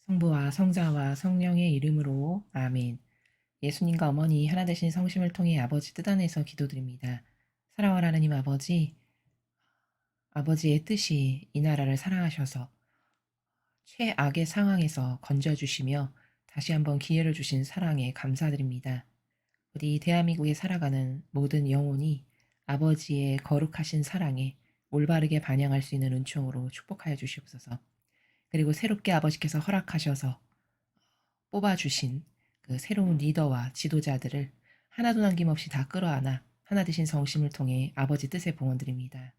성부와 성자와 성령의 이름으로 아멘. 예수님과 어머니 하나 되신 성심을 통해 아버지 뜻 안에서 기도드립니다. 사랑하는 하나님 아버지, 아버지의 뜻이 이 나라를 사랑하셔서 최악의 상황에서 건져주시며 다시 한번 기회를 주신 사랑에 감사드립니다. 우리 대한민국에 살아가는 모든 영혼이 아버지의 거룩하신 사랑에 올바르게 반영할 수 있는 은총으로 축복하여 주시옵소서. 그리고 새롭게 아버지께서 허락하셔서 뽑아주신 그 새로운 리더와 지도자들을 하나도 남김없이 다 끌어안아 하나 되신 성심을 통해 아버지 뜻에 봉헌드립니다.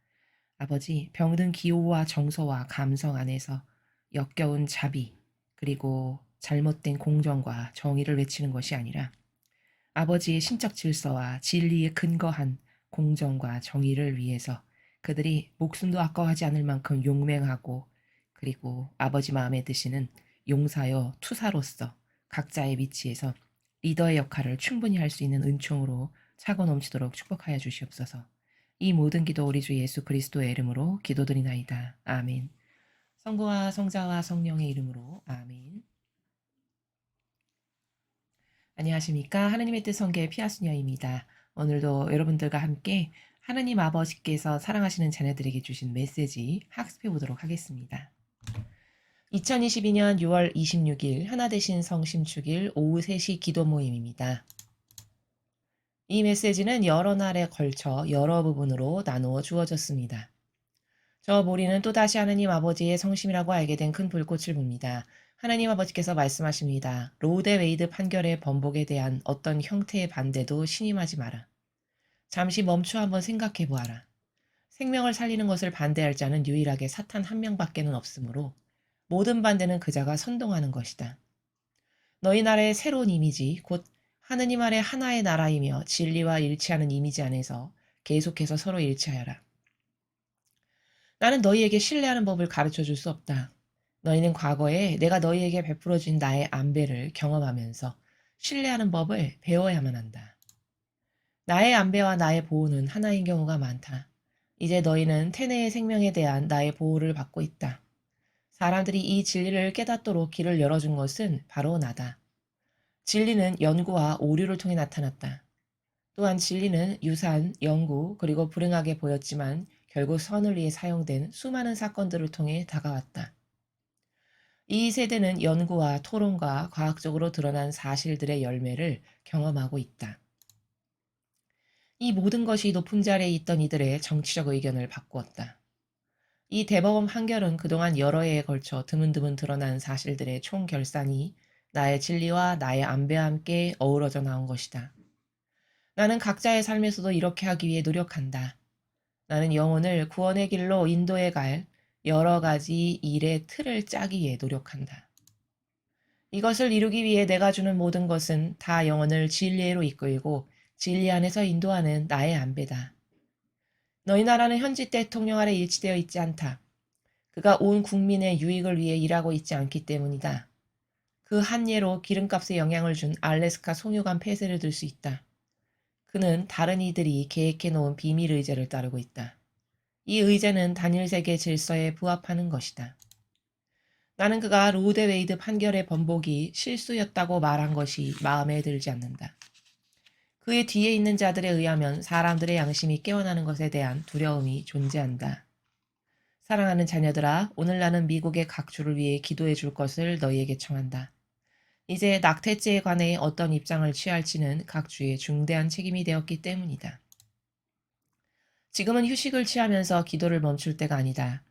아버지, 병든 기호와 정서와 감성 안에서 역겨운 자비, 그리고 잘못된 공정과 정의를 외치는 것이 아니라 아버지의 신적 질서와 진리에 근거한 공정과 정의를 위해서 그들이 목숨도 아까워하지 않을 만큼 용맹하고, 그리고 아버지 마음에 드시는 용사여 투사로서 각자의 위치에서 리더의 역할을 충분히 할 수 있는 은총으로 차고 넘치도록 축복하여 주시옵소서. 이 모든 기도 우리 주 예수 그리스도의 이름으로 기도드리나이다. 아멘. 성부와 성자와 성령의 이름으로 아멘. 안녕하십니까. 하느님의 뜻 성교의 피아스녀입니다. 오늘도 여러분들과 함께 하느님 아버지께서 사랑하시는 자녀들에게 주신 메시지 학습해 보도록 하겠습니다. 2022년 6월 26일 하나되신 성심축일 오후 3시 기도 모임입니다. 이 메시지는 여러 날에 걸쳐 여러 부분으로 나누어 주어졌습니다. 저 모리는 또다시 하느님 아버지의 성심이라고 알게 된 큰 불꽃을 봅니다. 하나님 아버지께서 말씀하십니다. 로우 대 웨이드 판결의 번복에 대한 어떤 형태의 반대도 신임하지 마라. 잠시 멈춰 한번 생각해 보아라. 생명을 살리는 것을 반대할 자는 유일하게 사탄 한 명밖에는 없으므로 모든 반대는 그자가 선동하는 것이다. 너희 나라의 새로운 이미지, 곧 하느님 아래 하나의 나라이며 진리와 일치하는 이미지 안에서 계속해서 서로 일치하여라. 나는 너희에게 신뢰하는 법을 가르쳐 줄 수 없다. 너희는 과거에 내가 너희에게 베풀어 준 나의 안배를 경험하면서 신뢰하는 법을 배워야만 한다. 나의 안배와 나의 보호는 하나인 경우가 많다. 이제 너희는 태네의 생명에 대한 나의 보호를 받고 있다. 사람들이 이 진리를 깨닫도록 길을 열어준 것은 바로 나다. 진리는 연구와 오류를 통해 나타났다. 또한 진리는 유산, 연구, 그리고 불행하게 보였지만 결국 선을 위해 사용된 수많은 사건들을 통해 다가왔다. 이 세대는 연구와 토론과 과학적으로 드러난 사실들의 열매를 경험하고 있다. 이 모든 것이 높은 자리에 있던 이들의 정치적 의견을 바꾸었다. 이 대법원 판결은 그동안 여러 해에 걸쳐 드문드문 드러난 사실들의 총결산이 나의 진리와 나의 안배와 함께 어우러져 나온 것이다. 나는 각자의 삶에서도 이렇게 하기 위해 노력한다. 나는 영혼을 구원의 길로 인도해 갈 여러 가지 일의 틀을 짜기 위해 노력한다. 이것을 이루기 위해 내가 주는 모든 것은 다 영혼을 진리로 이끌고 진리 안에서 인도하는 나의 안배다. 너희 나라는 현지 대통령 아래 일치되어 있지 않다. 그가 온 국민의 유익을 위해 일하고 있지 않기 때문이다. 그 한 예로 기름값에 영향을 준 알래스카 송유관 폐쇄를 들 수 있다. 그는 다른 이들이 계획해 놓은 비밀 의제를 따르고 있다. 이 의제는 단일 세계 질서에 부합하는 것이다. 나는 그가 로우 대 웨이드 판결의 번복이 실수였다고 말한 것이 마음에 들지 않는다. 그의 뒤에 있는 자들에 의하면 사람들의 양심이 깨어나는 것에 대한 두려움이 존재한다. 사랑하는 자녀들아, 오늘 나는 미국의 각주를 위해 기도해 줄 것을 너희에게 청한다. 이제 낙태죄에 관해 어떤 입장을 취할지는 각주의 중대한 책임이 되었기 때문이다. 지금은 휴식을 취하면서 기도를 멈출 때가 아니다.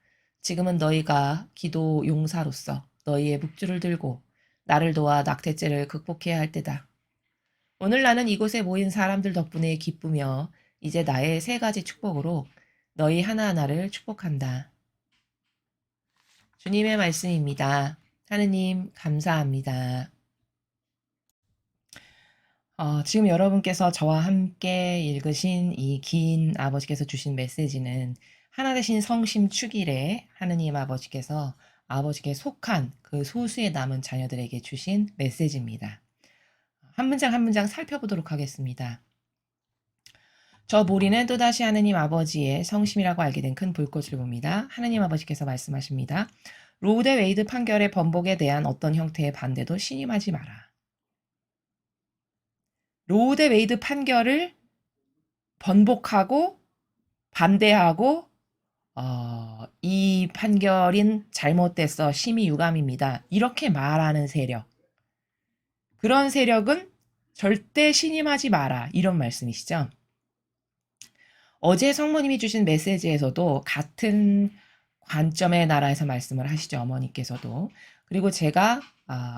지금은 너희가 기도 용사로서 너희의 묵주를 들고 나를 도와 낙태죄를 극복해야 할 때다. 오늘 나는 이곳에 모인 사람들 덕분에 기쁘며 이제 나의 3가지 축복으로 너희 하나하나를 축복한다. 주님의 말씀입니다. 하느님 감사합니다. 지금 여러분께서 저와 함께 읽으신 이 긴 아버지께서 주신 메시지는 하나 되신 성심 축일에 하느님 아버지께서 아버지께 속한 그 소수에 남은 자녀들에게 주신 메시지입니다. 한 문장 한 문장 살펴보도록 하겠습니다. 저 모리는 또다시 하느님 아버지의 성심이라고 알게 된 큰 불꽃을 봅니다. 하느님 아버지께서 말씀하십니다. 로우 대 웨이드 판결의 번복에 대한 어떤 형태의 반대도 신임하지 마라. 로우 대 웨이드 판결을 번복하고 반대하고 이 판결인 잘못됐어. 심의 유감입니다. 이렇게 말하는 세력. 그런 세력은 절대 신임하지 마라. 이런 말씀이시죠. 어제 성모님이 주신 메시지에서도 같은 관점의 나라에서 말씀을 하시죠. 어머니께서도. 그리고 제가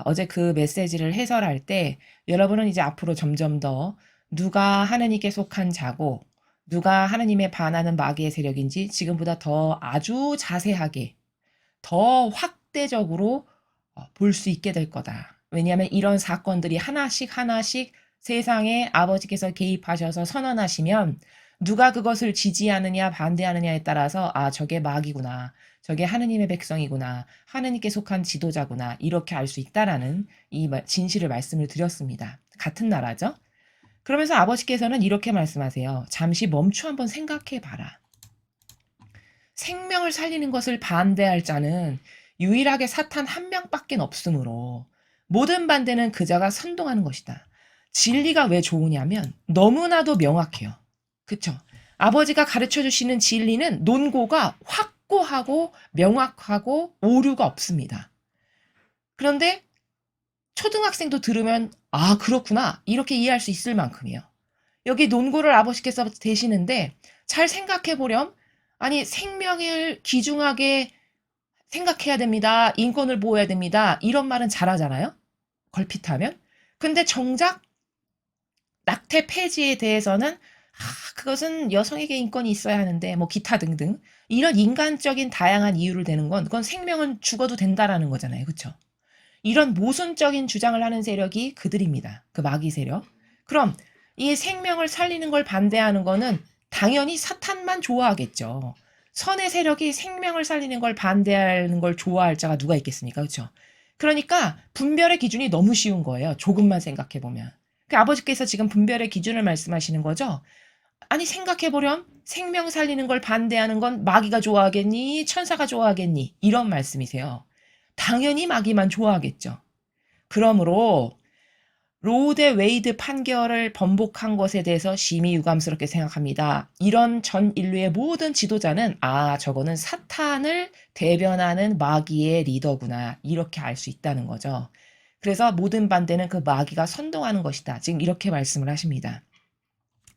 어제 그 메시지를 해설할 때 여러분은 이제 앞으로 점점 더 누가 하느님께 속한 자고 누가 하느님에 반하는 마귀의 세력인지 지금보다 더 아주 자세하게 더 확대적으로 볼 수 있게 될 거다. 왜냐하면 이런 사건들이 하나씩 하나씩 세상에 아버지께서 개입하셔서 선언하시면 누가 그것을 지지하느냐 반대하느냐에 따라서 저게 마귀구나. 저게 하느님의 백성이구나. 하느님께 속한 지도자구나. 이렇게 알 수 있다라는 이 진실을 말씀을 드렸습니다. 같은 나라죠. 그러면서 아버지께서는 이렇게 말씀하세요. 잠시 멈추 한번 생각해 봐라. 생명을 살리는 것을 반대할 자는 유일하게 사탄 한 명밖에 없으므로 모든 반대는 그자가 선동하는 것이다. 진리가 왜 좋으냐면 너무나도 명확해요. 그쵸? 아버지가 가르쳐 주시는 진리는 논고가 확고하고 명확하고 오류가 없습니다. 그런데 초등학생도 들으면 그렇구나 이렇게 이해할 수 있을 만큼이에요. 여기 논고를 아버지께서 대시는데 잘 생각해 보렴. 아니 생명을 귀중하게 생각해야 됩니다. 인권을 보호해야 됩니다. 이런 말은 잘하잖아요. 걸핏하면. 근데 정작 낙태 폐지에 대해서는 그것은 여성에게 인권이 있어야 하는데 뭐 기타 등등 이런 인간적인 다양한 이유를 대는 건 그건 생명은 죽어도 된다라는 거잖아요. 그렇죠? 이런 모순적인 주장을 하는 세력이 그들입니다. 그 마귀 세력. 그럼 이 생명을 살리는 걸 반대하는 거는 당연히 사탄만 좋아하겠죠. 선의 세력이 생명을 살리는 걸 반대하는 걸 좋아할 자가 누가 있겠습니까? 그렇죠? 그러니까 분별의 기준이 너무 쉬운 거예요. 조금만 생각해 보면. 그 아버지께서 지금 분별의 기준을 말씀하시는 거죠. 아니 생각해 보렴. 생명 살리는 걸 반대하는 건 마귀가 좋아하겠니? 천사가 좋아하겠니? 이런 말씀이세요. 당연히 마귀만 좋아하겠죠. 그러므로 로우 대 웨이드 판결을 번복한 것에 대해서 심히 유감스럽게 생각합니다. 이런 전 인류의 모든 지도자는 저거는 사탄을 대변하는 마귀의 리더구나 이렇게 알 수 있다는 거죠. 그래서 모든 반대는 그 마귀가 선동하는 것이다. 지금 이렇게 말씀을 하십니다.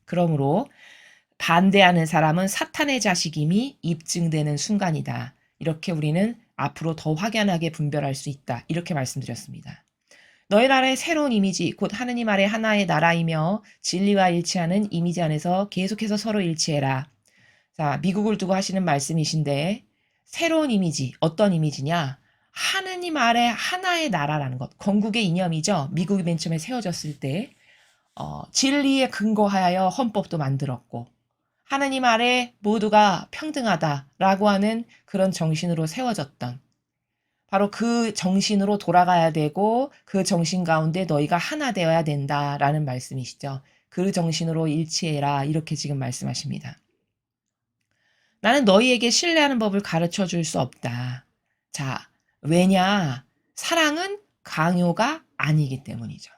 그러므로 반대하는 사람은 사탄의 자식임이 입증되는 순간이다. 이렇게 우리는 앞으로 더 확연하게 분별할 수 있다. 이렇게 말씀드렸습니다. 너희 나라의 새로운 이미지, 곧 하느님 아래 하나의 나라이며 진리와 일치하는 이미지 안에서 계속해서 서로 일치해라. 자, 미국을 두고 하시는 말씀이신데 새로운 이미지, 어떤 이미지냐? 하느님 아래 하나의 나라라는 것. 건국의 이념이죠. 미국이 맨 처음에 세워졌을 때 진리에 근거하여 헌법도 만들었고 하느님 아래 모두가 평등하다라고 하는 그런 정신으로 세워졌던 바로 그 정신으로 돌아가야 되고 그 정신 가운데 너희가 하나 되어야 된다라는 말씀이시죠. 그 정신으로 일치해라 이렇게 지금 말씀하십니다. 나는 너희에게 신뢰하는 법을 가르쳐 줄 수 없다. 자, 왜냐? 사랑은 강요가 아니기 때문이죠.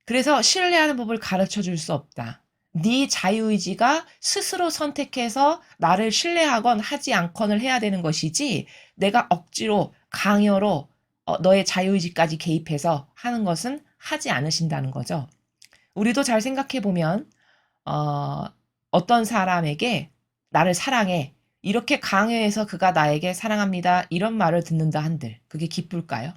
그래서 신뢰하는 법을 가르쳐 줄 수 없다. 네 자유의지가 스스로 선택해서 나를 신뢰하건 하지 않건을 해야 되는 것이지 내가 억지로 강요로 너의 자유의지까지 개입해서 하는 것은 하지 않으신다는 거죠. 우리도 잘 생각해 보면 어떤 사람에게 나를 사랑해 이렇게 강요해서 그가 나에게 사랑합니다 이런 말을 듣는다 한들 그게 기쁠까요?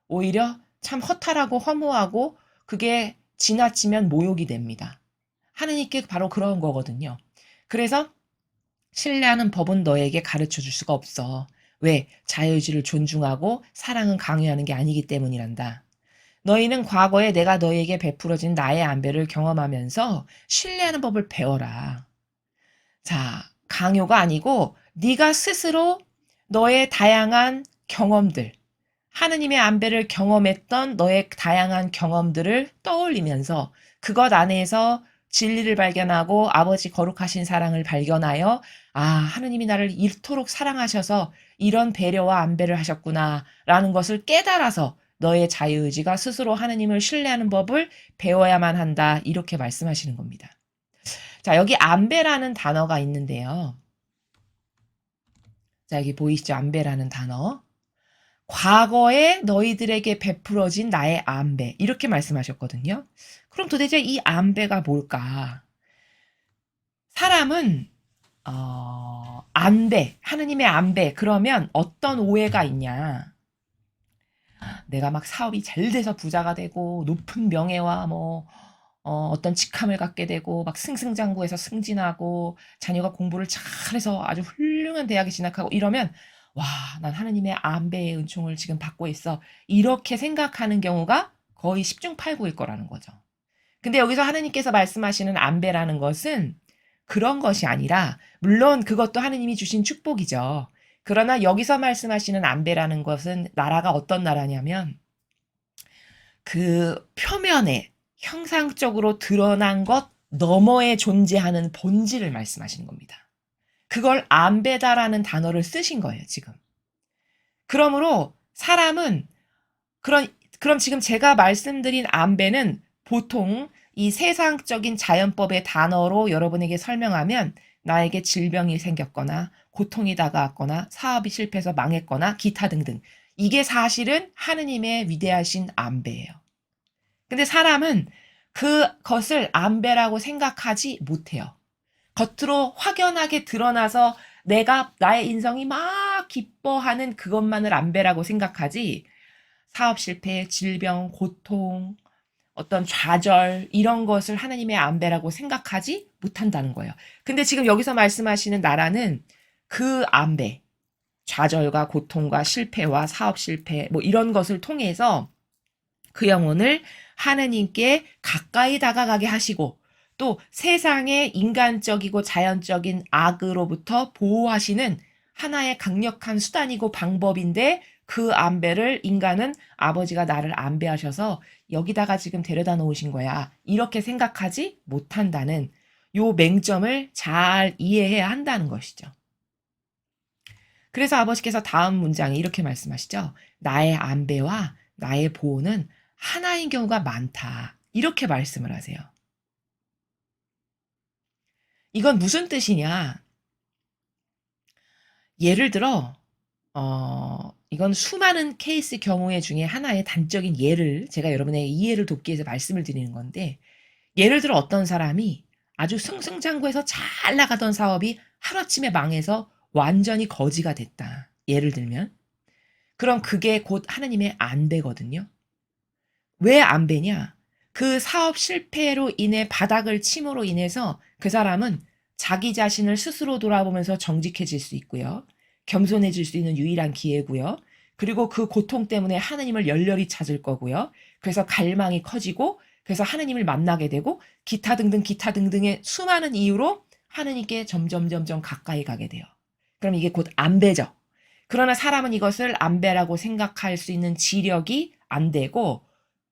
오히려 참 허탈하고 허무하고 그게 지나치면 모욕이 됩니다. 하느님께 바로 그런 거거든요. 그래서 신뢰하는 법은 너에게 가르쳐 줄 수가 없어. 왜? 자유의지를 존중하고 사랑은 강요하는 게 아니기 때문이란다. 너희는 과거에 내가 너희에게 베풀어진 나의 안배를 경험하면서 신뢰하는 법을 배워라. 자, 강요가 아니고 네가 스스로 너의 다양한 경험들, 하느님의 안배를 경험했던 너의 다양한 경험들을 떠올리면서 그것 안에서 진리를 발견하고 아버지 거룩하신 사랑을 발견하여 아, 하느님이 나를 이토록 사랑하셔서 이런 배려와 안배를 하셨구나라는 것을 깨달아서 너의 자유의지가 스스로 하느님을 신뢰하는 법을 배워야만 한다. 이렇게 말씀하시는 겁니다. 자, 여기 안배라는 단어가 있는데요. 자, 여기 보이시죠? 안배라는 단어. 과거에 너희들에게 베풀어진 나의 안배. 이렇게 말씀하셨거든요. 그럼 도대체 이 안배가 뭘까? 사람은 안배, 하느님의 안배. 그러면 어떤 오해가 있냐? 내가 막 사업이 잘 돼서 부자가 되고 높은 명예와 뭐 어떤 직함을 갖게 되고 막 승승장구해서 승진하고 자녀가 공부를 잘해서 아주 훌륭한 대학에 진학하고 이러면 와, 난 하느님의 안배의 은총을 지금 받고 있어. 이렇게 생각하는 경우가 거의 10중 8구일 거라는 거죠. 근데 여기서 하느님께서 말씀하시는 안배라는 것은 그런 것이 아니라 물론 그것도 하느님이 주신 축복이죠. 그러나 여기서 말씀하시는 안배라는 것은 나라가 어떤 나라냐면 그 표면에 형상적으로 드러난 것 너머에 존재하는 본질을 말씀하시는 겁니다. 그걸 안배다라는 단어를 쓰신 거예요, 지금. 그러므로 사람은 그럼 지금 제가 말씀드린 안배는 보통 이 세상적인 자연법의 단어로 여러분에게 설명하면 나에게 질병이 생겼거나 고통이 다가왔거나 사업이 실패해서 망했거나 기타 등등. 이게 사실은 하느님의 위대하신 안배예요. 근데 사람은 그것을 안배라고 생각하지 못해요. 겉으로 확연하게 드러나서 내가 나의 인성이 막 기뻐하는 그것만을 안배라고 생각하지 사업 실패, 질병, 고통, 어떤 좌절 이런 것을 하나님의 안배라고 생각하지 못한다는 거예요. 근데 지금 여기서 말씀하시는 나라는 그 안배, 좌절과 고통과 실패와 사업 실패 뭐 이런 것을 통해서 그 영혼을 하느님께 가까이 다가가게 하시고 또 세상의 인간적이고 자연적인 악으로부터 보호하시는 하나의 강력한 수단이고 방법인데 그 안배를 인간은 아버지가 나를 안배하셔서 여기다가 지금 데려다 놓으신 거야. 이렇게 생각하지 못한다는 요 맹점을 잘 이해해야 한다는 것이죠. 그래서 아버지께서 다음 문장에 이렇게 말씀하시죠. 나의 안배와 나의 보호는 하나인 경우가 많다. 이렇게 말씀을 하세요. 이건 무슨 뜻이냐? 예를 들어 이건 수많은 케이스 경우의 중에 하나의 단적인 예를 제가 여러분의 이해를 돕기 위해서 말씀을 드리는 건데 예를 들어 어떤 사람이 아주 승승장구해서 잘 나가던 사업이 하루아침에 망해서 완전히 거지가 됐다. 예를 들면 그럼 그게 곧 하느님의 안배거든요. 왜 안배냐? 그 사업 실패로 인해 바닥을 침으로 인해서 그 사람은 자기 자신을 스스로 돌아보면서 정직해질 수 있고요. 겸손해질 수 있는 유일한 기회고요. 그리고 그 고통 때문에 하느님을 열렬히 찾을 거고요. 그래서 갈망이 커지고 그래서 하느님을 만나게 되고 기타 등등의 수많은 이유로 하느님께 점점 가까이 가게 돼요. 그럼 이게 곧 안배죠. 그러나 사람은 이것을 안배라고 생각할 수 있는 지력이 안 되고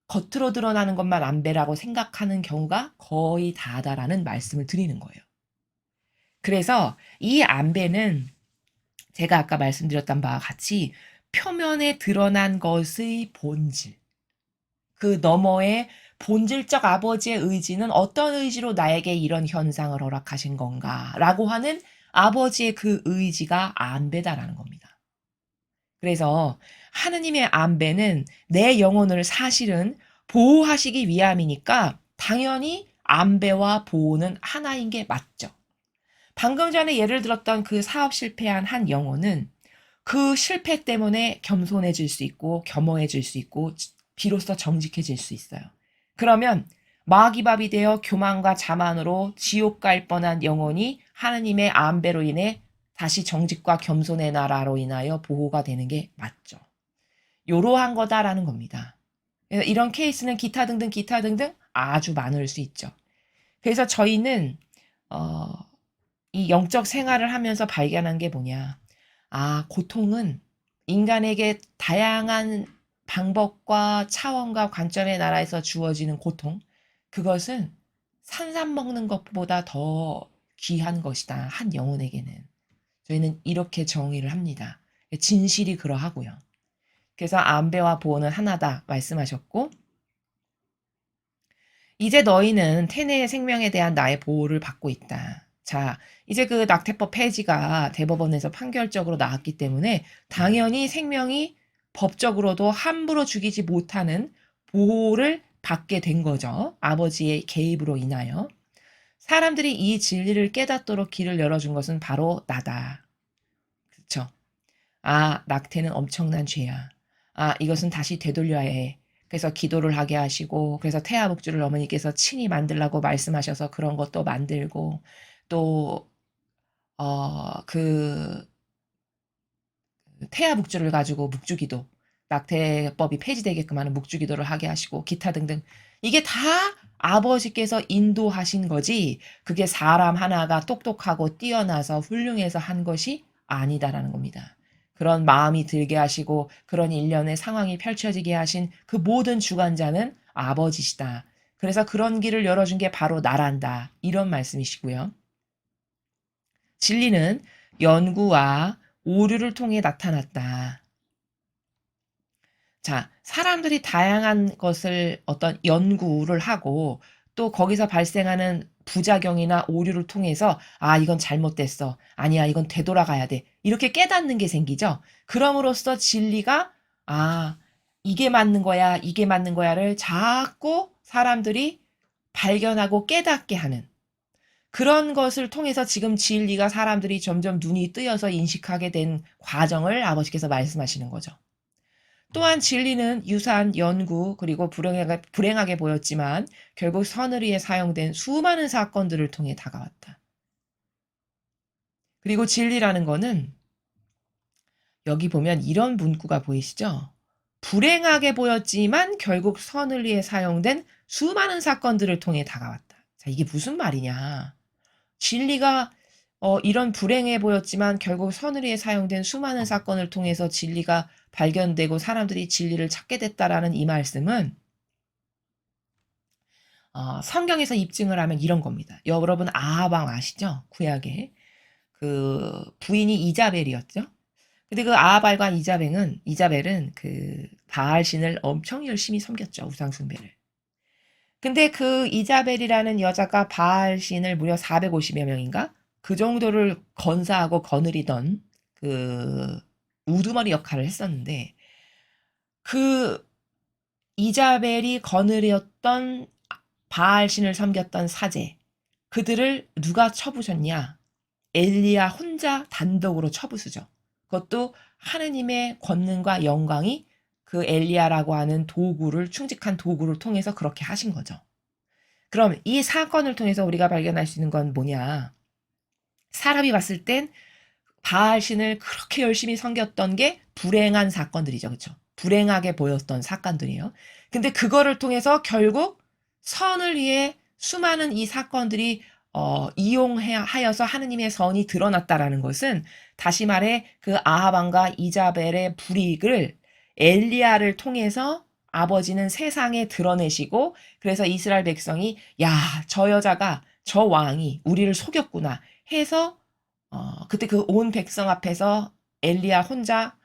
겉으로 드러나는 것만 안배라고 생각하는 경우가 거의 다다라는 말씀을 드리는 거예요. 그래서 이 안배는 제가 아까 말씀드렸던 바와 같이 표면에 드러난 것의 본질, 그 너머의 본질적 아버지의 의지는 어떤 의지로 나에게 이런 현상을 허락하신 건가 라고 하는 아버지의 그 의지가 안배다라는 겁니다. 그래서 하느님의 안배는 내 영혼을 사실은 보호하시기 위함이니까 당연히 안배와 보호는 하나인 게 맞죠. 방금 전에 예를 들었던 그 사업 실패한 한 영혼은 그 실패 때문에 겸손해질 수 있고 겸허해질 수 있고 비로소 정직해질 수 있어요. 그러면 마귀밥이 되어 교만과 자만으로 지옥 갈 뻔한 영혼이 하느님의 안배로 인해 다시 정직과 겸손의 나라로 인하여 보호가 되는 게 맞죠. 요러한 거다라는 겁니다. 이런 케이스는 기타 등등 아주 많을 수 있죠. 그래서 저희는 이 영적 생활을 하면서 발견한 게 뭐냐. 아, 고통은 인간에게 다양한 방법과 차원과 관점의 나라에서 주어지는 고통, 그것은 산삼 먹는 것보다 더 귀한 것이다. 한 영혼에게는. 저희는 이렇게 정의를 합니다. 진실이 그러하고요. 그래서 안배와 보호는 하나다 말씀하셨고, 이제 너희는 태네의 생명에 대한 나의 보호를 받고 있다. 자, 이제 그 낙태법 폐지가 대법원에서 판결적으로 나왔기 때문에 당연히 생명이 법적으로도 함부로 죽이지 못하는 보호를 받게 된 거죠. 아버지의 개입으로 인하여. 사람들이 이 진리를 깨닫도록 길을 열어준 것은 바로 나다. 그렇죠? 아, 낙태는 엄청난 죄야. 아, 이것은 다시 되돌려야 해. 그래서 기도를 하게 하시고, 그래서 태아복주를 어머니께서 친히 만들라고 말씀하셔서 그런 것도 만들고, 또, 그 태아복주를 가지고 묵주기도, 낙태법이 폐지되게끔 하는 묵주기도를 하게 하시고, 기타 등등. 이게 다 아버지께서 인도하신 거지, 그게 사람 하나가 똑똑하고 뛰어나서 훌륭해서 한 것이 아니다라는 겁니다. 그런 마음이 들게 하시고, 그런 일련의 상황이 펼쳐지게 하신 그 모든 주관자는 아버지시다. 그래서 그런 길을 열어준 게 바로 나란다. 이런 말씀이시고요. 진리는 연구와 오류를 통해 나타났다. 자, 사람들이 다양한 것을 어떤 연구를 하고 또 거기서 발생하는 부작용이나 오류를 통해서 아, 이건 잘못됐어. 아니야, 이건 되돌아가야 돼. 이렇게 깨닫는 게 생기죠. 그럼으로써 진리가 아, 이게 맞는 거야, 이게 맞는 거야를 자꾸 사람들이 발견하고 깨닫게 하는 그런 것을 통해서 지금 진리가 사람들이 점점 눈이 뜨여서 인식하게 된 과정을 아버지께서 말씀하시는 거죠. 또한 진리는 유산, 연구, 그리고 불행하게 보였지만 결국 선을 위해 사용된 수많은 사건들을 통해 다가왔다. 그리고 진리라는 거는 여기 보면 이런 문구가 보이시죠? 불행하게 보였지만 결국 선을 위해 사용된 수많은 사건들을 통해 다가왔다. 자, 이게 무슨 말이냐? 진리가 이런 불행해 보였지만 결국 선을 위해 사용된 수많은 사건을 통해서 진리가 발견되고 사람들이 진리를 찾게 됐다라는 이 말씀은 성경에서 입증을 하면 이런 겁니다. 여러분 아합 아시죠? 구약에 그 부인이 이자벨이었죠. 근데 그 아합과 이자벨은 그 바알 신을 엄청 열심히 섬겼죠. 우상 숭배를. 근데 그 이자벨이라는 여자가 바알 신을 무려 450여 명인가? 그 정도를 건사하고 거느리던 그 우두머리 역할을 했었는데 그 이자벨이 거느렸던 바알 신을 섬겼던 사제 그들을 누가 쳐부셨냐? 엘리야 혼자 단독으로 쳐부수죠. 그것도 하느님의 권능과 영광이 그 엘리야라고 하는 도구를 충직한 도구를 통해서 그렇게 하신 거죠. 그럼 이 사건을 통해서 우리가 발견할 수 있는 건 뭐냐? 사람이 봤을 땐 바알 신을 그렇게 열심히 섬겼던 게 불행한 사건들이죠. 그렇죠? 불행하게 보였던 사건들이에요. 근데 그거를 통해서 결국 선을 위해 수많은 이 사건들이 이용하여서 하느님의 선이 드러났다라는 것은 다시 말해 그 아합 왕과 이자벨의 불이익을 엘리야를 통해서 아버지는 세상에 드러내시고 그래서 이스라엘 백성이 야, 저 여자가 저 왕이 우리를 속였구나 해서 그때 그 온 백성 앞에서 엘리야 혼자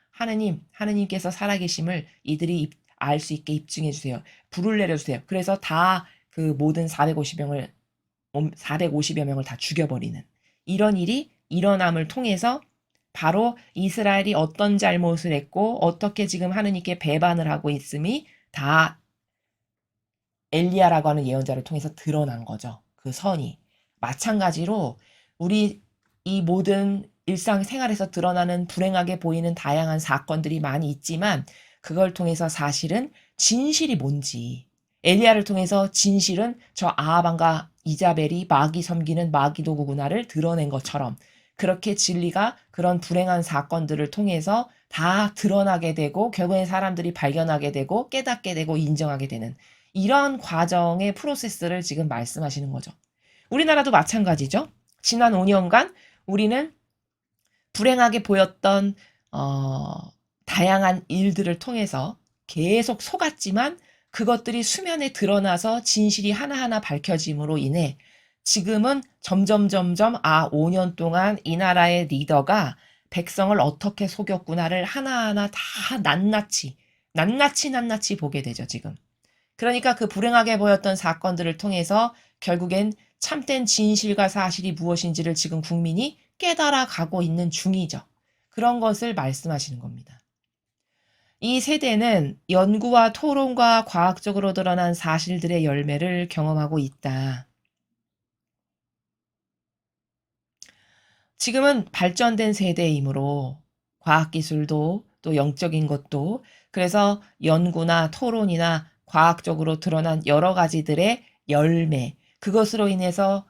하느님께서 살아계심을 이들이 알 수 있게 입증해 주세요. 불을 내려주세요. 그래서 다 그 모든 450여 명을 다 죽여버리는 이런 일이 일어남을 통해서 바로 이스라엘이 어떤 잘못을 했고 어떻게 지금 하느님께 배반을 하고 있음이 다 엘리야라고 하는 예언자를 통해서 드러난 거죠. 그 선이. 마찬가지로 우리 이 모든 일상생활에서 드러나는 불행하게 보이는 다양한 사건들이 많이 있지만 그걸 통해서 사실은 진실이 뭔지 엘리야를 통해서 진실은 저 아하방과 이자벨이 마귀 섬기는 마귀 도구구나를 드러낸 것처럼 그렇게 진리가 그런 불행한 사건들을 통해서 다 드러나게 되고 결국엔 사람들이 발견하게 되고 깨닫게 되고 인정하게 되는 이런 과정의 프로세스를 지금 말씀하시는 거죠. 우리나라도 마찬가지죠. 지난 5년간 우리는 불행하게 보였던 다양한 일들을 통해서 계속 속았지만 그것들이 수면에 드러나서 진실이 하나하나 밝혀짐으로 인해 지금은 점점 5년 동안 이 나라의 리더가 백성을 어떻게 속였구나를 하나하나 다 낱낱이 보게 되죠, 지금. 그러니까 그 불행하게 보였던 사건들을 통해서 결국엔 참된 진실과 사실이 무엇인지를 지금 국민이 깨달아 가고 있는 중이죠. 그런 것을 말씀하시는 겁니다. 이 세대는 연구와 토론과 과학적으로 드러난 사실들의 열매를 경험하고 있다. 지금은 발전된 세대이므로 과학기술도 또 영적인 것도 그래서 연구나 토론이나 과학적으로 드러난 여러 가지들의 열매, 그것으로 인해서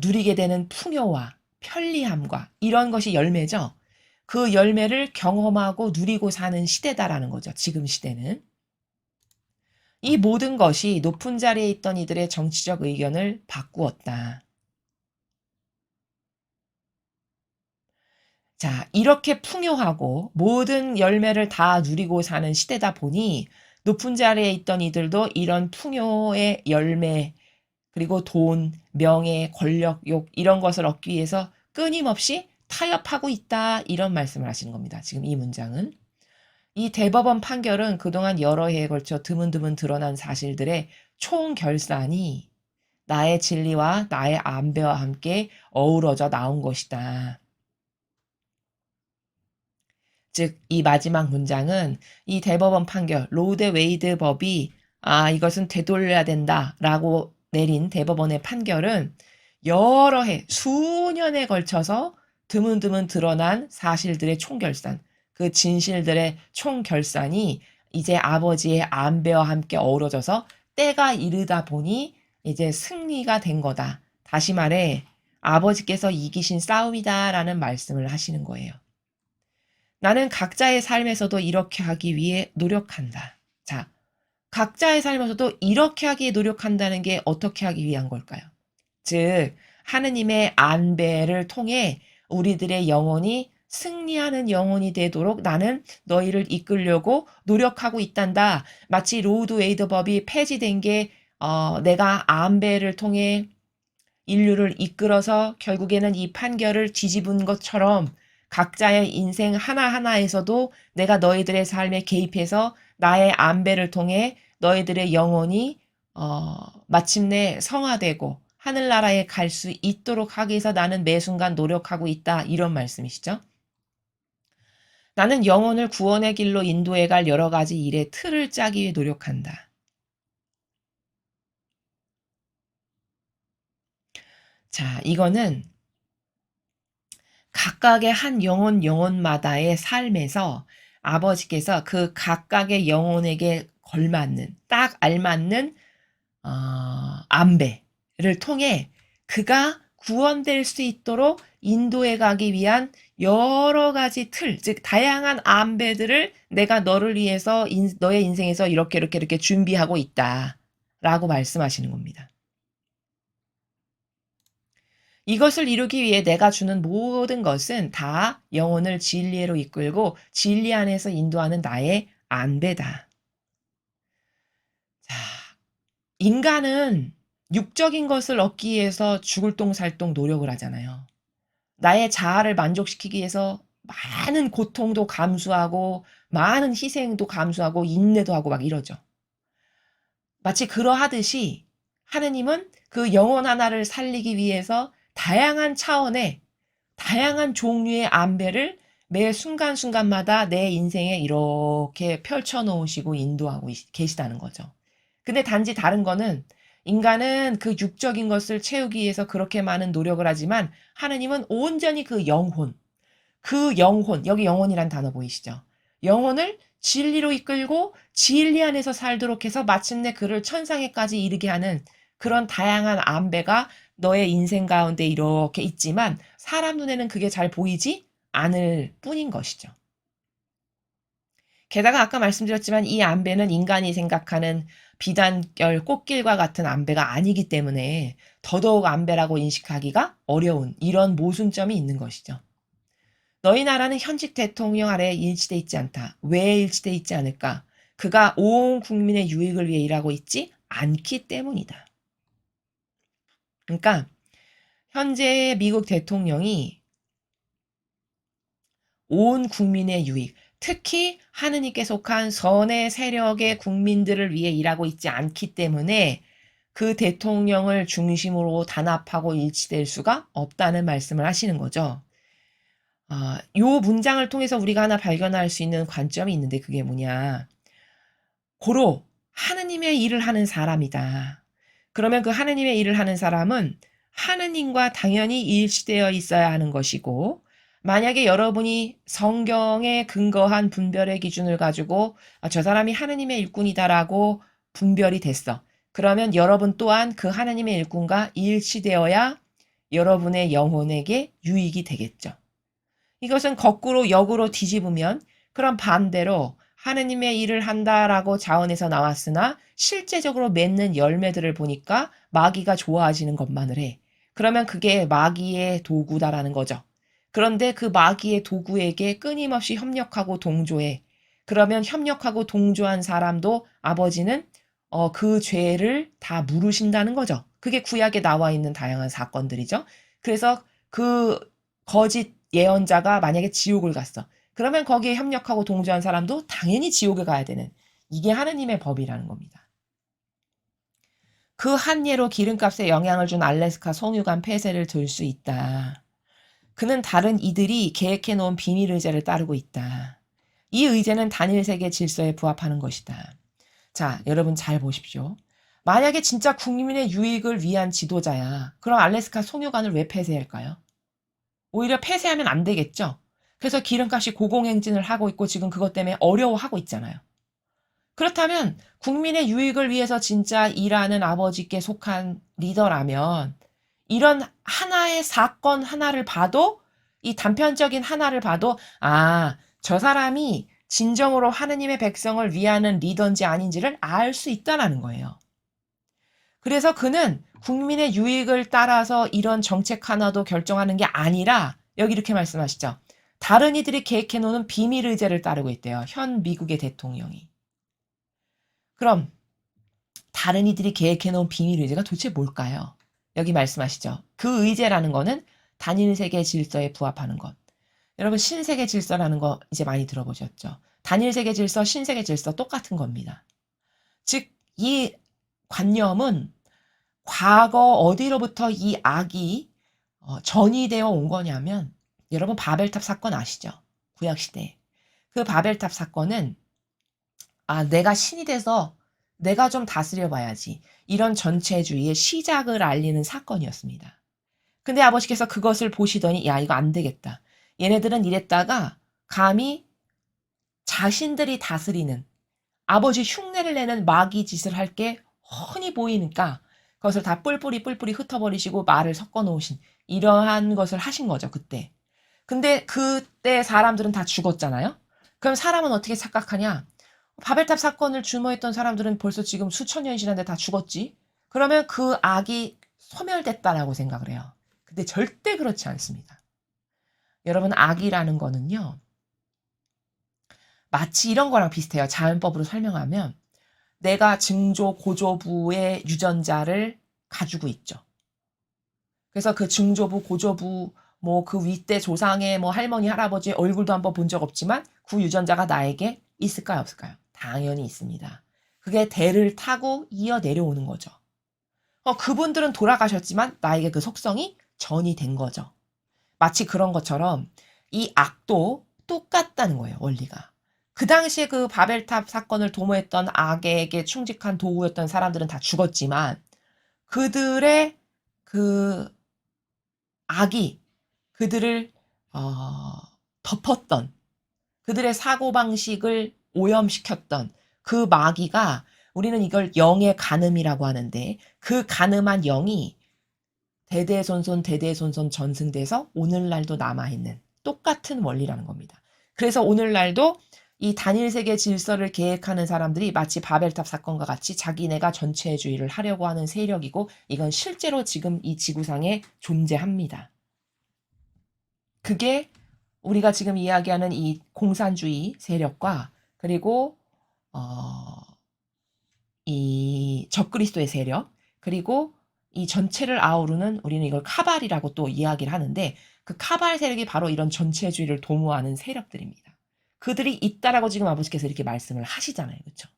누리게 되는 풍요와 편리함과 이런 것이 열매죠. 그 열매를 경험하고 누리고 사는 시대다라는 거죠. 지금 시대는. 이 모든 것이 높은 자리에 있던 이들의 정치적 의견을 바꾸었다. 자, 이렇게 풍요하고 모든 열매를 다 누리고 사는 시대다 보니 높은 자리에 있던 이들도 이런 풍요의 열매, 그리고 돈, 명예, 권력, 욕 이런 것을 얻기 위해서 끊임없이 타협하고 있다. 이런 말씀을 하시는 겁니다. 지금 이 문장은. 이 대법원 판결은 그동안 여러 해에 걸쳐 드문드문 드러난 사실들의 총결산이 나의 진리와 나의 안배와 함께 어우러져 나온 것이다. 즉, 이 마지막 문장은 이 대법원 판결, 로우 대 웨이드 법이 이것은 되돌려야 된다라고 내린 대법원의 판결은 여러 해, 수년에 걸쳐서 드문드문 드러난 사실들의 총결산, 그 진실들의 총결산이 이제 아버지의 안배와 함께 어우러져서 때가 이르다 보니 이제 승리가 된 거다. 다시 말해 아버지께서 이기신 싸움이다라는 말씀을 하시는 거예요. 나는 각자의 삶에서도 이렇게 하기 위해 노력한다. 자, 각자의 삶에서도 이렇게 하기에 노력한다는 게 어떻게 하기 위한 걸까요? 즉, 하느님의 안배를 통해 우리들의 영혼이 승리하는 영혼이 되도록 나는 너희를 이끌려고 노력하고 있단다. 마치 로우 대 웨이드 법이 폐지된 게 내가 안배를 통해 인류를 이끌어서 결국에는 이 판결을 뒤집은 것처럼 각자의 인생 하나하나에서도 내가 너희들의 삶에 개입해서 나의 안배를 통해 너희들의 영혼이 마침내 성화되고 하늘나라에 갈 수 있도록 하기 위해서 나는 매 순간 노력하고 있다. 이런 말씀이시죠. 나는 영혼을 구원의 길로 인도해 갈 여러 가지 일의 틀을 짜기 위해 노력한다. 자, 이거는 각각의 한 영혼마다의 삶에서 아버지께서 그 각각의 영혼에게 걸맞는 딱 알맞는 안배를 통해 그가 구원될 수 있도록 인도해 가기 위한 여러 가지 틀, 즉 다양한 안배들을 내가 너를 위해서 너의 인생에서 이렇게 준비하고 있다라고 말씀하시는 겁니다. 이것을 이루기 위해 내가 주는 모든 것은 다 영혼을 진리로 이끌고 진리 안에서 인도하는 나의 안배다. 자, 인간은 육적인 것을 얻기 위해서 죽을 똥살똥 노력을 하잖아요. 나의 자아를 만족시키기 위해서 많은 고통도 감수하고 많은 희생도 감수하고 인내도 하고 막 이러죠. 마치 그러하듯이 하느님은 그 영혼 하나를 살리기 위해서 다양한 차원의 다양한 종류의 안배를 매 순간순간마다 내 인생에 이렇게 펼쳐 놓으시고 인도하고 계시다는 거죠. 근데 단지 다른 거는 인간은 그 육적인 것을 채우기 위해서 그렇게 많은 노력을 하지만 하느님은 온전히 그 영혼, 여기 영혼이란 단어 보이시죠? 영혼을 진리로 이끌고 진리 안에서 살도록 해서 마침내 그를 천상에까지 이르게 하는 그런 다양한 안배가 너의 인생 가운데 이렇게 있지만 사람 눈에는 그게 잘 보이지 않을 뿐인 것이죠. 게다가 아까 말씀드렸지만 이 안배는 인간이 생각하는 비단결 꽃길과 같은 안배가 아니기 때문에 더더욱 안배라고 인식하기가 어려운 이런 모순점이 있는 것이죠. 너희 나라는 현직 대통령 아래에 일치돼 있지 않다. 왜 일치돼 있지 않을까? 그가 온 국민의 유익을 위해 일하고 있지 않기 때문이다. 그러니까 현재 미국 대통령이 온 국민의 유익, 특히 하느님께 속한 선의 세력의 국민들을 위해 일하고 있지 않기 때문에 그 대통령을 중심으로 단합하고 일치될 수가 없다는 말씀을 하시는 거죠. 요 문장을 통해서 우리가 하나 발견할 수 있는 관점이 있는데 그게 뭐냐. 고로 하느님의 일을 하는 사람이다. 그러면 그 하느님의 일을 하는 사람은 하느님과 당연히 일치되어 있어야 하는 것이고, 만약에 여러분이 성경에 근거한 분별의 기준을 가지고 저 사람이 하느님의 일꾼이다라고 분별이 됐어. 그러면 여러분 또한 그 하느님의 일꾼과 일치되어야 여러분의 영혼에게 유익이 되겠죠. 이것은 거꾸로 역으로 뒤집으면 그럼 반대로 하느님의 일을 한다라고 자언에서 나왔으나 실제적으로 맺는 열매들을 보니까 마귀가 좋아하시는 것만을 해. 그러면 그게 마귀의 도구다라는 거죠. 그런데 그 마귀의 도구에게 끊임없이 협력하고 동조해. 그러면 협력하고 동조한 사람도 아버지는 그 죄를 다 물으신다는 거죠. 그게 구약에 나와 있는 다양한 사건들이죠. 그래서 그 거짓 예언자가 만약에 지옥을 갔어. 그러면 거기에 협력하고 동조한 사람도 당연히 지옥에 가야 되는 이게 하느님의 법이라는 겁니다. 그 한 예로 기름값에 영향을 준 알래스카 송유관 폐쇄를 들 수 있다. 그는 다른 이들이 계획해 놓은 비밀 의제를 따르고 있다. 이 의제는 단일 세계 질서에 부합하는 것이다. 자, 여러분 잘 보십시오. 만약에 진짜 국민의 유익을 위한 지도자야. 그럼 알래스카 송유관을 왜 폐쇄할까요? 오히려 폐쇄하면 안 되겠죠. 그래서 기름값이 고공행진을 하고 있고 지금 그것 때문에 어려워하고 있잖아요. 그렇다면 국민의 유익을 위해서 진짜 일하는 아버지께 속한 리더라면 이런 하나의 사건 하나를 봐도 이 단편적인 하나를 봐도 저 사람이 진정으로 하느님의 백성을 위하는 리더인지 아닌지를 알 수 있다라는 거예요. 그래서 그는 국민의 유익을 따라서 이런 정책 하나도 결정하는 게 아니라 여기 이렇게 말씀하시죠. 다른 이들이 계획해 놓은 비밀 의제를 따르고 있대요. 현 미국의 대통령이. 그럼 다른 이들이 계획해 놓은 비밀 의제가 도대체 뭘까요? 여기 말씀하시죠. 그 의제라는 거는 단일 세계 질서에 부합하는 것. 여러분 신세계 질서라는 거 이제 많이 들어보셨죠? 단일 세계 질서, 신세계 질서 똑같은 겁니다. 즉 이 관념은 과거 어디로부터 이 악이 전이되어 온 거냐면 여러분 바벨탑 사건 아시죠? 구약시대. 그 바벨탑 사건은 내가 신이 돼서 내가 좀 다스려 봐야지. 이런 전체주의의 시작을 알리는 사건이었습니다. 근데 아버지께서 그것을 보시더니 야 이거 안 되겠다. 얘네들은 이랬다가 감히 자신들이 다스리는 아버지 흉내를 내는 마귀 짓을 할 게 훤히 보이니까 그것을 다 뿔뿔이 흩어버리시고 말을 섞어 놓으신 이러한 것을 하신 거죠, 그때. 근데 그때 사람들은 다 죽었잖아요? 그럼 사람은 어떻게 착각하냐? 바벨탑 사건을 주모했던 사람들은 벌써 지금 수천 년이 지났는데 다 죽었지? 그러면 그 악이 소멸됐다라고 생각을 해요. 근데 절대 그렇지 않습니다. 여러분, 악이라는 거는요, 마치 이런 거랑 비슷해요. 자연법으로 설명하면 내가 증조, 고조부의 유전자를 가지고 있죠. 그래서 그 증조부, 고조부, 뭐 그 윗대 조상의 뭐 할머니, 할아버지의 얼굴도 한번 본 적 없지만 그 유전자가 나에게 있을까요, 없을까요? 당연히 있습니다. 그게 대를 타고 이어 내려오는 거죠. 그분들은 돌아가셨지만 나에게 그 속성이 전이 된 거죠. 마치 그런 것처럼 이 악도 똑같다는 거예요, 원리가. 그 당시에 그 바벨탑 사건을 도모했던 악에게 충직한 도구였던 사람들은 다 죽었지만 그들의 그 악이 그들을 덮었던 그들의 사고방식을 오염시켰던 그 마귀가 우리는 이걸 영의 간음이라고 하는데 그 간음한 영이 대대손손 전승돼서 오늘날도 남아있는 똑같은 원리라는 겁니다. 그래서 오늘날도 이 단일세계 질서를 계획하는 사람들이 마치 바벨탑 사건과 같이 자기네가 전체주의를 하려고 하는 세력이고 이건 실제로 지금 이 지구상에 존재합니다. 그게 우리가 지금 이야기하는 이 공산주의 세력과 그리고 적그리스도의 세력, 그리고 이 전체를 아우르는 우리는 이걸 카발이라고 또 이야기를 하는데 그 카발 세력이 바로 이런 전체주의를 도모하는 세력들입니다. 그들이 있다라고 지금 아버지께서 이렇게 말씀을 하시잖아요. 그렇죠?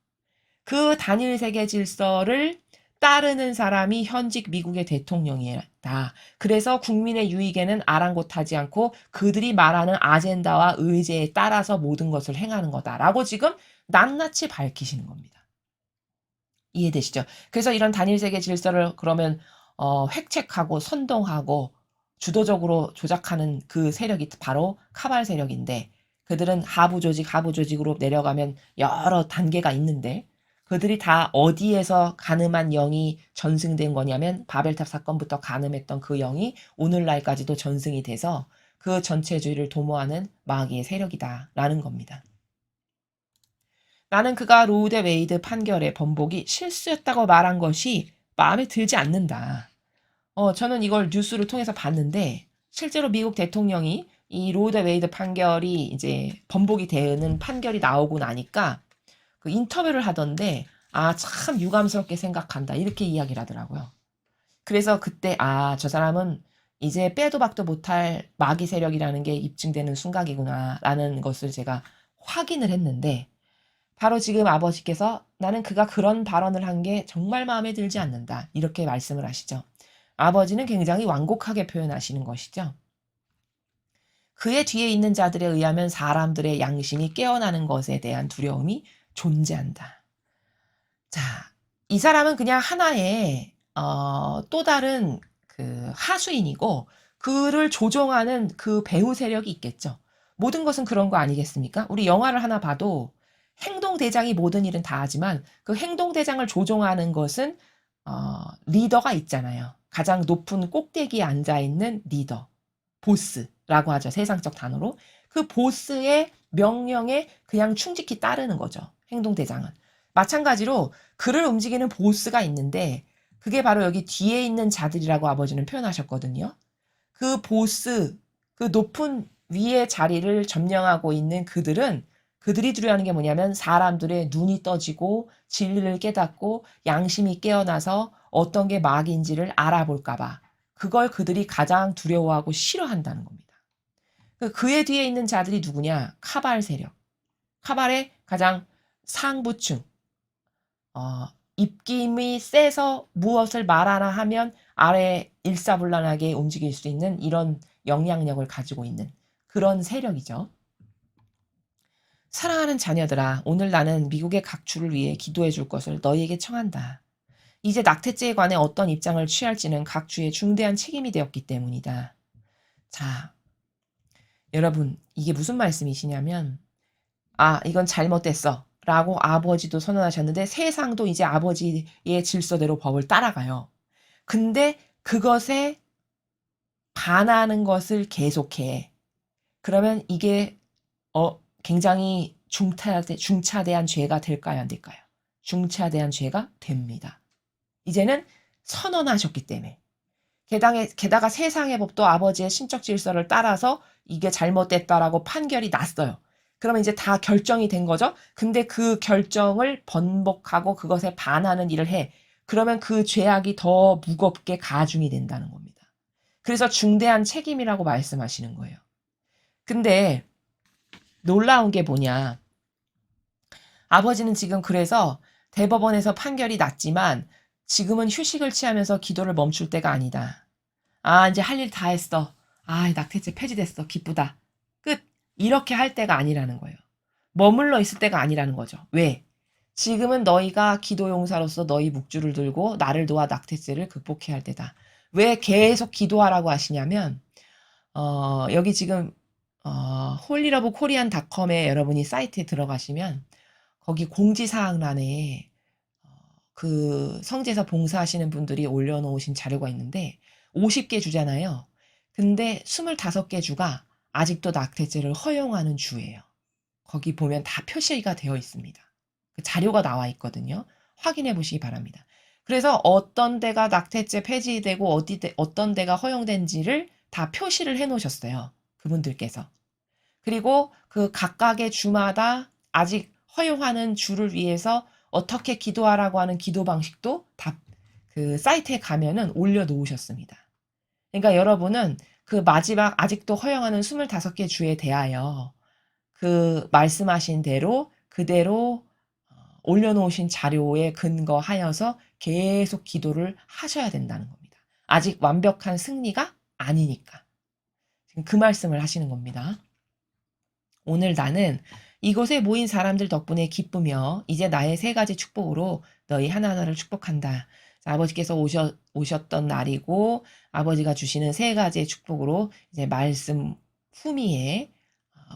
그 단일 세계 질서를 따르는 사람이 현직 미국의 대통령이다. 그래서 국민의 유익에는 아랑곳하지 않고 그들이 말하는 아젠다와 의제에 따라서 모든 것을 행하는 거다라고 지금 낱낱이 밝히시는 겁니다. 이해되시죠? 그래서 이런 단일 세계 질서를 그러면 획책하고 선동하고 주도적으로 조작하는 그 세력이 바로 카발 세력인데 그들은 하부 조직으로 내려가면 여러 단계가 있는데 그들이 다 어디에서 가늠한 영이 전승된 거냐면 바벨탑 사건부터 가늠했던 그 영이 오늘날까지도 전승이 돼서 그 전체주의를 도모하는 마귀의 세력이다라는 겁니다. 나는 그가 로우 대 웨이드 판결의 번복이 실수였다고 말한 것이 마음에 들지 않는다. 저는 이걸 뉴스를 통해서 봤는데 실제로 미국 대통령이 이 로우 대 웨이드 판결이 이제 번복이 되는 판결이 나오고 나니까 그 인터뷰를 하던데 참 유감스럽게 생각한다 이렇게 이야기를 하더라고요. 그래서 그때 저 사람은 이제 빼도 박도 못할 마귀 세력이라는 게 입증되는 순간이구나라는 것을 제가 확인을 했는데 바로 지금 아버지께서 나는 그가 그런 발언을 한 게 정말 마음에 들지 않는다 이렇게 말씀을 하시죠. 아버지는 굉장히 완곡하게 표현하시는 것이죠. 그의 뒤에 있는 자들에 의하면 사람들의 양심이 깨어나는 것에 대한 두려움이 존재한다. 자, 이 사람은 그냥 하나의 또 다른 그 하수인이고 그를 조종하는 그 배후 세력이 있겠죠. 모든 것은 그런 거 아니겠습니까? 우리 영화를 하나 봐도 행동대장이 모든 일은 다 하지만 그 행동대장을 조종하는 것은 리더가 있잖아요. 가장 높은 꼭대기에 앉아있는 리더, 보스라고 하죠. 세상적 단어로. 그 보스의 명령에 그냥 충직히 따르는 거죠. 행동대장은. 마찬가지로 그를 움직이는 보스가 있는데 그게 바로 여기 뒤에 있는 자들이라고 아버지는 표현하셨거든요. 그 보스, 그 높은 위의 자리를 점령하고 있는 그들이 두려워하는 게 뭐냐면 사람들의 눈이 떠지고 진리를 깨닫고 양심이 깨어나서 어떤 게 마귀인지를 알아볼까봐 그걸 그들이 가장 두려워하고 싫어한다는 겁니다. 그의 뒤에 있는 자들이 누구냐? 카발 세력. 카발의 가장 상부층, 입김이 세서 무엇을 말하나 하면 아래 일사불란하게 움직일 수 있는 이런 영향력을 가지고 있는 그런 세력이죠. 사랑하는 자녀들아, 오늘 나는 미국의 각주를 위해 기도해 줄 것을 너희에게 청한다. 이제 낙태죄에 관해 어떤 입장을 취할지는 각주의 중대한 책임이 되었기 때문이다. 자, 여러분, 이게 무슨 말씀이시냐면, 이건 잘못됐어. 라고 아버지도 선언하셨는데 세상도 이제 아버지의 질서대로 법을 따라가요. 근데 그것에 반하는 것을 계속해. 그러면 이게 굉장히 중차대한 죄가 될까요? 안 될까요? 중차대한 죄가 됩니다. 이제는 선언하셨기 때문에. 게다가 세상의 법도 아버지의 신적 질서를 따라서 이게 잘못됐다라고 판결이 났어요. 그러면 이제 다 결정이 된 거죠. 근데 그 결정을 번복하고 그것에 반하는 일을 해. 그러면 그 죄악이 더 무겁게 가중이 된다는 겁니다. 그래서 중대한 책임이라고 말씀하시는 거예요. 근데 놀라운 게 뭐냐. 아버지는 지금 그래서 대법원에서 판결이 났지만 지금은 휴식을 취하면서 기도를 멈출 때가 아니다. 이제 할 일 다 했어. 낙태죄 폐지됐어. 기쁘다. 끝. 이렇게 할 때가 아니라는 거예요. 머물러 있을 때가 아니라는 거죠. 왜? 지금은 너희가 기도 용사로서 너희 묵주를 들고 나를 도와 낙태죄를 극복해야 할 때다. 왜 계속 기도하라고 하시냐면 여기 지금 홀리러브코리안닷컴에 여러분이 사이트에 들어가시면 거기 공지사항란에 그 성지에서 봉사하시는 분들이 올려놓으신 자료가 있는데 50개 주잖아요. 근데 25개 주가 아직도 낙태죄를 허용하는 주예요. 거기 보면 다 표시가 되어 있습니다. 그 자료가 나와 있거든요. 확인해 보시기 바랍니다. 그래서 어떤 데가 낙태죄 폐지되고 어떤 데가 허용된지를 다 표시를 해 놓으셨어요. 그분들께서. 그리고 그 각각의 주마다 아직 허용하는 주를 위해서 어떻게 기도하라고 하는 기도 방식도 다 그 사이트에 가면은 올려놓으셨습니다. 그러니까 여러분은 그 마지막 아직도 허용하는 25개 주에 대하여 그 말씀하신 대로 그대로 올려놓으신 자료에 근거하여서 계속 기도를 하셔야 된다는 겁니다. 아직 완벽한 승리가 아니니까. 지금 그 말씀을 하시는 겁니다. 오늘 나는 이곳에 모인 사람들 덕분에 기쁘며 이제 나의 3가지 축복으로 너희 하나하나를 축복한다. 아버지께서 오셨던 날이고 아버지가 주시는 3가지의 축복으로 이제 말씀 후미에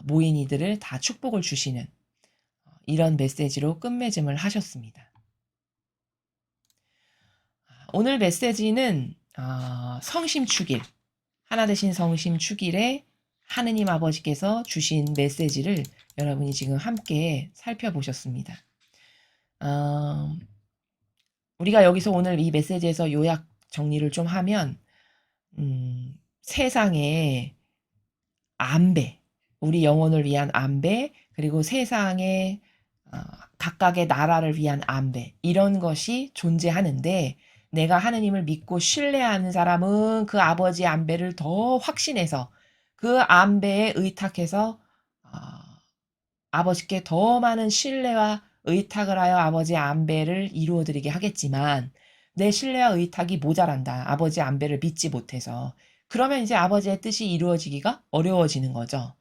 모인 이들을 다 축복을 주시는 이런 메시지로 끝맺음을 하셨습니다. 오늘 메시지는 성심축일, 하나 되신 성심축일에 하느님 아버지께서 주신 메시지를 여러분이 지금 함께 살펴보셨습니다. 우리가 여기서 오늘 이 메시지에서 요약 정리를 좀 하면 세상에 안배, 우리 영혼을 위한 안배, 그리고 세상의 각각의 나라를 위한 안배, 이런 것이 존재하는데 내가 하느님을 믿고 신뢰하는 사람은 그 아버지의 안배를 더 확신해서 그 안배에 의탁해서 아버지께 더 많은 신뢰와 의탁을 하여 아버지의 안배를 이루어드리게 하겠지만 내 신뢰와 의탁이 모자란다. 아버지의 안배를 믿지 못해서. 그러면 이제 아버지의 뜻이 이루어지기가 어려워지는 거죠.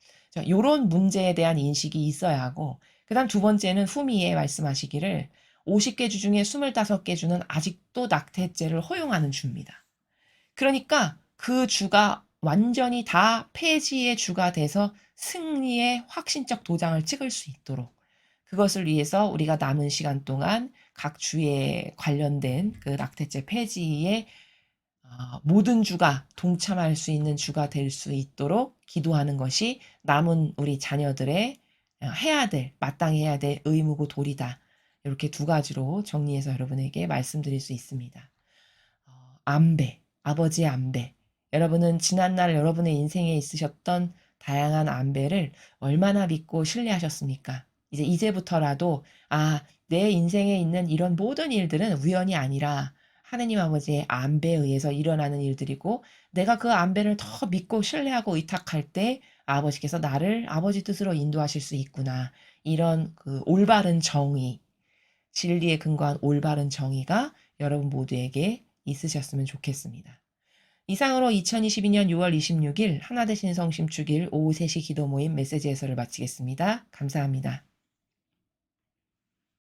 이런 문제에 대한 인식이 있어야 하고 그 다음 2번째는 후미에 말씀하시기를 50개 주 중에 25개 주는 아직도 낙태죄를 허용하는 주입니다. 그러니까 그 주가 완전히 다 폐지의 주가 돼서 승리의 확신적 도장을 찍을 수 있도록 그것을 위해서 우리가 남은 시간 동안 각 주에 관련된 그 낙태죄 폐지에 모든 주가 동참할 수 있는 주가 될 수 있도록 기도하는 것이 남은 우리 자녀들의 해야 될, 마땅히 해야 될 의무고 도리다. 이렇게 2가지로 정리해서 여러분에게 말씀드릴 수 있습니다. 안배, 아버지의 안배. 여러분은 지난날 여러분의 인생에 있으셨던 다양한 안배를 얼마나 믿고 신뢰하셨습니까? 이제부터라도 내 인생에 있는 이런 모든 일들은 우연이 아니라 하느님 아버지의 안배에 의해서 일어나는 일들이고 내가 그 안배를 더 믿고 신뢰하고 의탁할 때 아버지께서 나를 아버지 뜻으로 인도하실 수 있구나. 이런 그 올바른 정의, 진리에 근거한 올바른 정의가 여러분 모두에게 있으셨으면 좋겠습니다. 이상으로 2022년 6월 26일 하나되신 성심축일 오후 3시 기도 모임 메시지 해설을 마치겠습니다. 감사합니다.